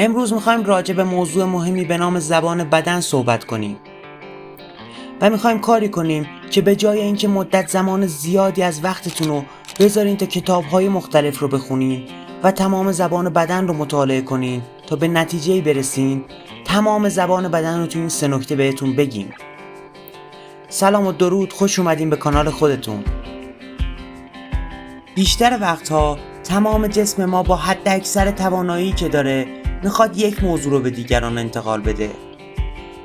امروز میخوایم راجع به موضوع مهمی به نام زبان بدن صحبت کنیم و میخوایم کاری کنیم که به جای اینکه مدت زمان زیادی از وقتتون رو بذارین تا کتاب‌های مختلف رو بخونین و تمام زبان بدن رو مطالعه کنین تا به نتیجه‌ای برسین، تمام زبان بدن رو تو این 3 نکته بهتون بگیم. سلام و درود، خوش اومدین به کانال خودتون. بیشتر وقتها تمام جسم ما با حد اکثر توانایی که داره میخواد یک موضوع رو به دیگران انتقال بده.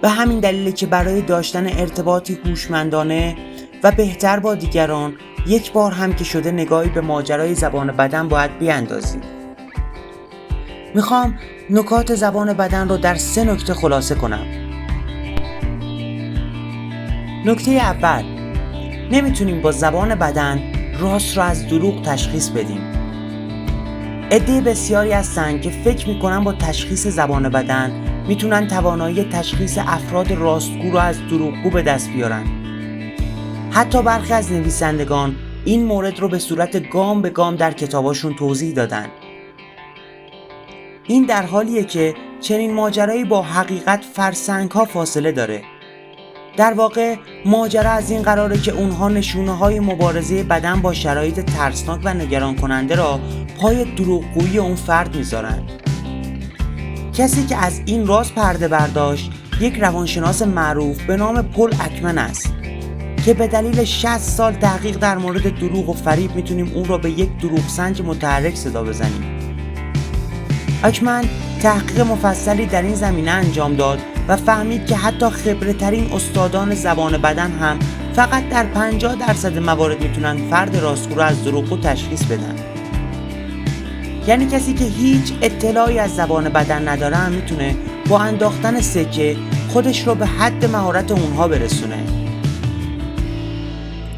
به همین دلیله که برای داشتن ارتباطی هوشمندانه و بهتر با دیگران یک بار هم که شده نگاهی به ماجرای زبان بدن باید بیاندازیم. میخوام نکات زبان بدن رو در 3 نکته خلاصه کنم. نکته اول، نمیتونیم با زبان بدن راست رو از دروغ تشخیص بدیم. عده بسیاری هستن که فکر میکنن با تشخیص زبان بدن میتونن توانایی تشخیص افراد راستگو رو از دروغگو به دست بیارن. حتی برخی از نویسندگان این مورد رو به صورت گام به گام در کتاباشون توضیح دادن. این در حالیه که چنین ماجرایی با حقیقت فرسنگ‌ها فاصله داره. در واقع ماجرا از این قراره که اونها نشونه‌های مبارزه بدن با شرایط ترسناک و نگران کننده را پای دروغگویی اون فرد میذارن. کسی که از این راز پرده برداشت یک روانشناس معروف به نام پل اکمن است که به دلیل 60 سال تحقیق در مورد دروغ و فریب میتونیم اون را به یک دروغ سنج متحرک صدا بزنیم. اکمن تحقیق مفصلی در این زمینه انجام داد و فهمید که حتی خبره ترین استادان زبان بدن هم فقط در 50% موارد میتونن فرد راستگو را از دروغگو تشخیص بدن. یعنی کسی که هیچ اطلاعی از زبان بدن نداره هم میتونه با انداختن سکه خودش رو به حد مهارت اونها برسونه.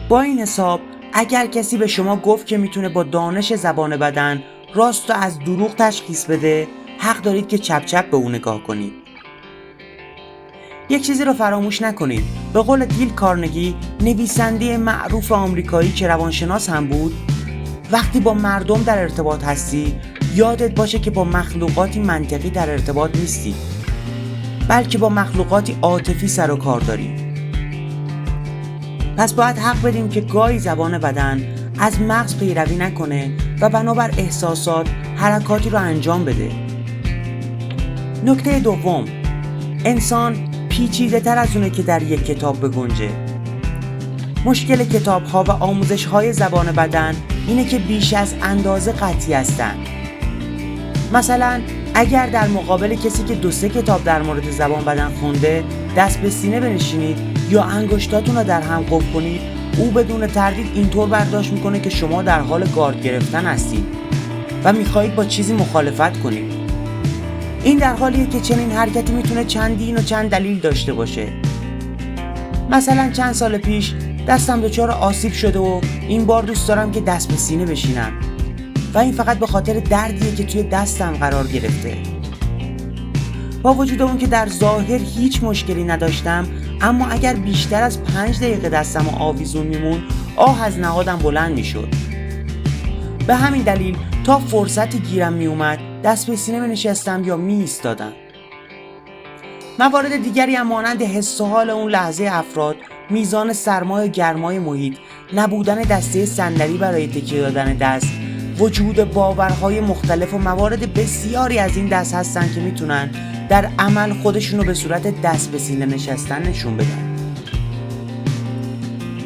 با این حساب اگر کسی به شما گفت که میتونه با دانش زبان بدن راست رو از دروغ تشخیص بده، حق دارید که چپ چپ به اون نگاه کنید. یک چیزی رو فراموش نکنید. به قول دیل کارنگی، نویسنده معروف آمریکایی که روانشناس هم بود، وقتی با مردم در ارتباط هستی یادت باشه که با مخلوقاتی منطقی در ارتباط نیستی، بلکه با مخلوقاتی عاطفی سر و کار داری. پس باید حق بدیم که گاهی زبان بدن از مغز پیروی نکنه و بنابر احساسات حرکاتی رو انجام بده. نکته دوم، انسان پیچیده تر از اونه که در یک کتاب بگنجه. مشکل کتاب ها و آموزش های زبان بدن اینه که بیش از اندازه قطعی هستن. مثلا اگر در مقابل کسی که 2-3 کتاب در مورد زبان بدن خونده دست به سینه بنشینید یا انگشتاتون رو در هم قفل کنید، او بدون تردید اینطور برداشت میکنه که شما در حال گارد گرفتن هستید و میخواهید با چیزی مخالفت کنید. این در حالیه که چنین حرکتی میتونه چندین و چند دلیل داشته باشه. مثلا چند سال پیش دستم دچار آسیب شده و این بار دوست دارم که دست به سینه بشینم و این فقط به خاطر دردیه که توی دستم قرار گرفته. با وجود اون که در ظاهر هیچ مشکلی نداشتم، اما اگر بیشتر از 5 دقیقه دستم آویزون میمون، آه از نهادم بلند میشد. به همین دلیل تا فرصتی گیرم میومد دست به سینه نشستم یا می ایستادم. موارد دیگری هم مانند حس و حال اون لحظه افراد، میزان سرما و گرمای محیط، نبودن دسته صندلی برای تکیه دادن دست، وجود باورهای مختلف و موارد بسیاری از این دست هستن که میتونن در عمل خودشونو به صورت دست به سینه نشستن نشون بدن.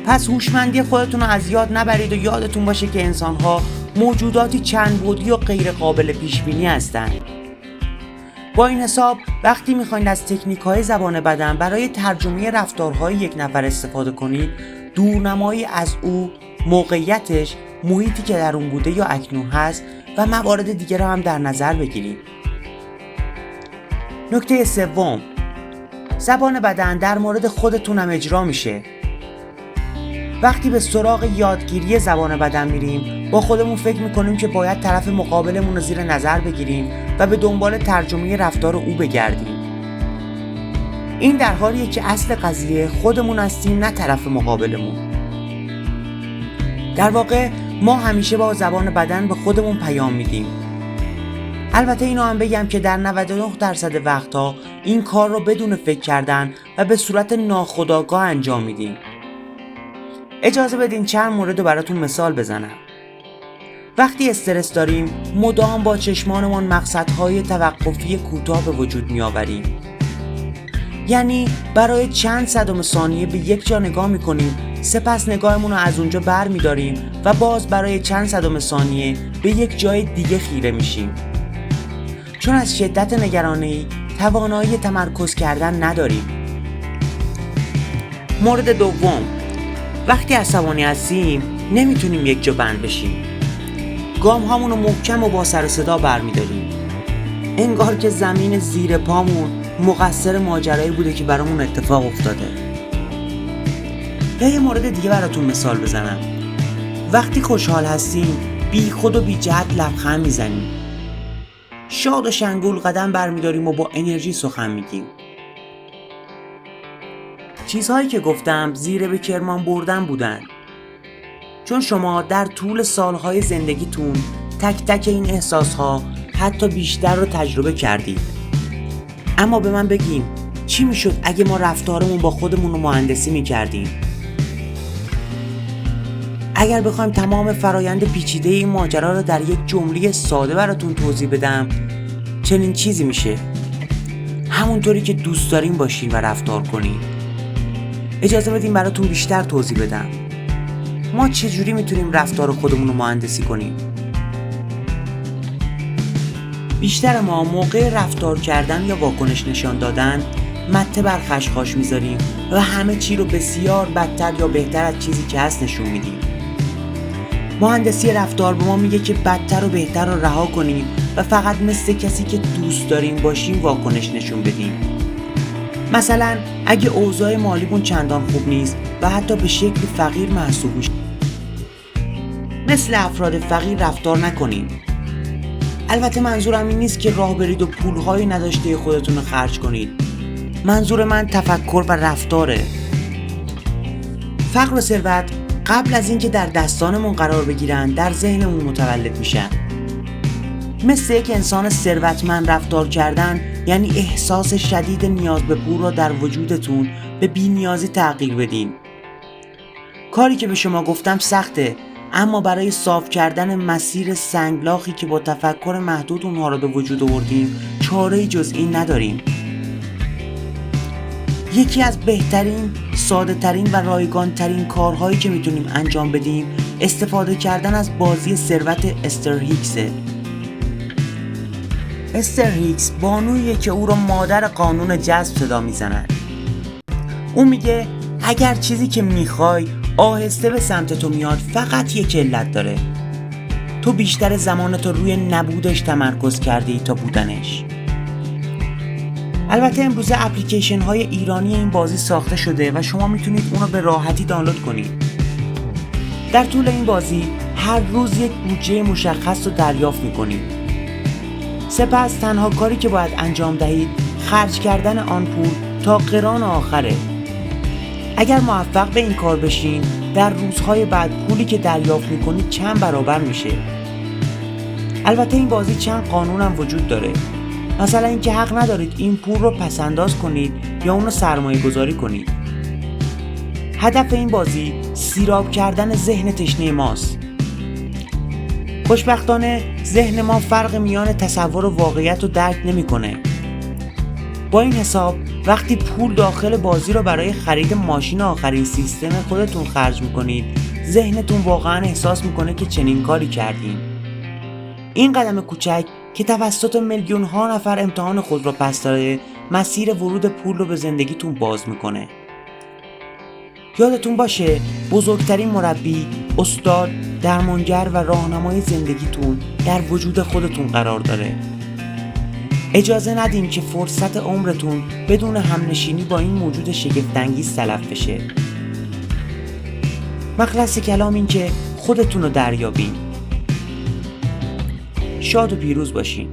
پس هوشمندی خودتون رو از یاد نبرید و یادتون باشه که انسان‌ها موجوداتی چند بعدی و غیر قابل پیش بینی هستند. با این حساب وقتی میخواین از تکنیک‌های زبان بدن برای ترجمه رفتارهای یک نفر استفاده کنید، دورنمایی از او، موقعیتش، محیطی که در اون بوده یا اکنون هست و موارد دیگه را هم در نظر بگیرید. نکته سوم، زبان بدن در مورد خودتون هم اجرا میشه. وقتی به سراغ یادگیری زبان بدن میریم، با خودمون فکر میکنیم که باید طرف مقابلمون رو زیر نظر بگیریم و به دنبال ترجمه رفتار او بگردیم. این در حالیه که اصل قضیه خودمون هستیم، نه طرف مقابلمون. در واقع ما همیشه با زبان بدن به خودمون پیام میدیم. البته اینو هم بگم که در 99% وقتها این کار رو بدون فکر کردن و به صورت ناخودآگاه انجام میدیم. اجازه بدین چند مورد رو براتون مثال بزنم. وقتی استرس داریم مدام با چشمانمان مقصدهای توقفی کوتاه به وجود میآوریم. یعنی برای چند صدم ثانیه به یک جا نگاه میکنیم، سپس نگاهمون رو از اونجا بر میداریم و باز برای چند صدم ثانیه به یک جای دیگه خیره میشیم. چون از شدت نگرانی توانایی تمرکز کردن نداریم. مورد دوم، وقتی عصبانی هستیم نمیتونیم یک جا بند بشیم. گام هامون رو محکم و با سر صدا برمیداریم. انگار که زمین زیر پامون مقصر ماجرایی بوده که برامون اتفاق افتاده. یا یه مورد دیگه براتون مثال بزنم. وقتی خوشحال هستیم بی خود و بی جهت لبخند میزنیم. شاد و شنگول قدم برمیداریم و با انرژی سخن میگیم. چیزهایی که گفتم زیر به کرمان بردن بودن. چون شما در طول سالهای زندگیتون تک تک این احساسها حتی بیشتر رو تجربه کردید. اما به من بگین چی میشد اگه ما رفتارمون با خودمون رو مهندسی میکردیم؟ اگر بخوایم تمام فرایند پیچیده این ماجرا رو در یک جمله ساده براتون توضیح بدم، چنین چیزی میشه: همونطوری که دوست دارین باشین و رفتار کنین. اجازه بدین براتون بیشتر توضیح بدم. ما چجوری میتونیم رفتار خودمون رو مهندسی کنیم؟ بیشتر ما موقع رفتار کردن یا واکنش نشان دادن مته بر خشخاش میذاریم و همه چی رو بسیار بدتر یا بهتر از چیزی که هست نشون میدیم. مهندسی رفتار به ما میگه که بدتر و بهتر رو رها کنیم و فقط مثل کسی که دوست داریم باشیم واکنش نشون بدیم. مثلا اگه اوضاع مالیمون چندان خوب نیست و حتی به شکل فقیر محسوب میشه، مثل افراد فقیر رفتار نکنیم. البته منظورم این نیست که راه برید و پولهای نداشته خودتون رو خرج کنید. منظور من تفکر و رفتاره. فقر و ثروت قبل از اینکه در دستانمون قرار بگیرن در ذهنمون متولد میشن. مثل یک انسان ثروتمند رفتار کردن یعنی احساس شدید نیاز به پول را در وجودتون به بی‌نیازی تغییر بدین. کاری که به شما گفتم سخته، اما برای صاف کردن مسیر سنگلاخی که با تفکر محدود اونها را به وجود آوردیم چاره‌ای جز این نداریم. یکی از بهترین، ساده ترین و رایگان ترین کارهایی که میتونیم انجام بدیم استفاده کردن از بازی ثروت استر هیکسه. استر هیکس بانوییه که او را مادر قانون جذب صدا میزنند. او میگه اگر چیزی که میخوای آهسته به سمت تو میاد فقط یک علت داره: تو بیشتر زمانت رو روی نبودش تمرکز کردی تا بودنش. البته امروزه اپلیکیشن های ایرانی این بازی ساخته شده و شما میتونید اون رو به راحتی دانلود کنید. در طول این بازی هر روز یک بودجه مشخص رو دریافت میکنید. سپس تنها کاری که باید انجام دهید خرج کردن آن پول تا قران آخره. اگر موفق به این کار بشین در روزهای بعد پولی که دریافت میکنید چند برابر میشه. البته این بازی چند قانون هم وجود داره. مثلا اینکه حق ندارید این پول رو پسنداز کنید یا اون رو سرمایه گذاری کنید. هدف این بازی سیراب کردن ذهن تشنه ماست. خوشبختانه ذهن ما فرق میان تصور و واقعیت رو درک نمیکنه. با این حساب وقتی پول داخل بازی رو برای خرید ماشین آخرین سیستم خودتون خرج میکنید، ذهنتون واقعا احساس میکنه که چنین کاری کردین. این قدم کوچک که توسط میلیون ها نفر امتحان خود را پس داده مسیر ورود پول رو به زندگیتون باز میکنه. یادتون باشه بزرگترین مربی، استاد، درمانگر و راهنمای زندگیتون در وجود خودتون قرار داره. اجازه ندیم که فرصت عمرتون بدون همنشینی با این موجود شگفت‌انگیز تلف بشه. مخلص کلام این که خودتون رو دریابین. شاد و پیروز باشین.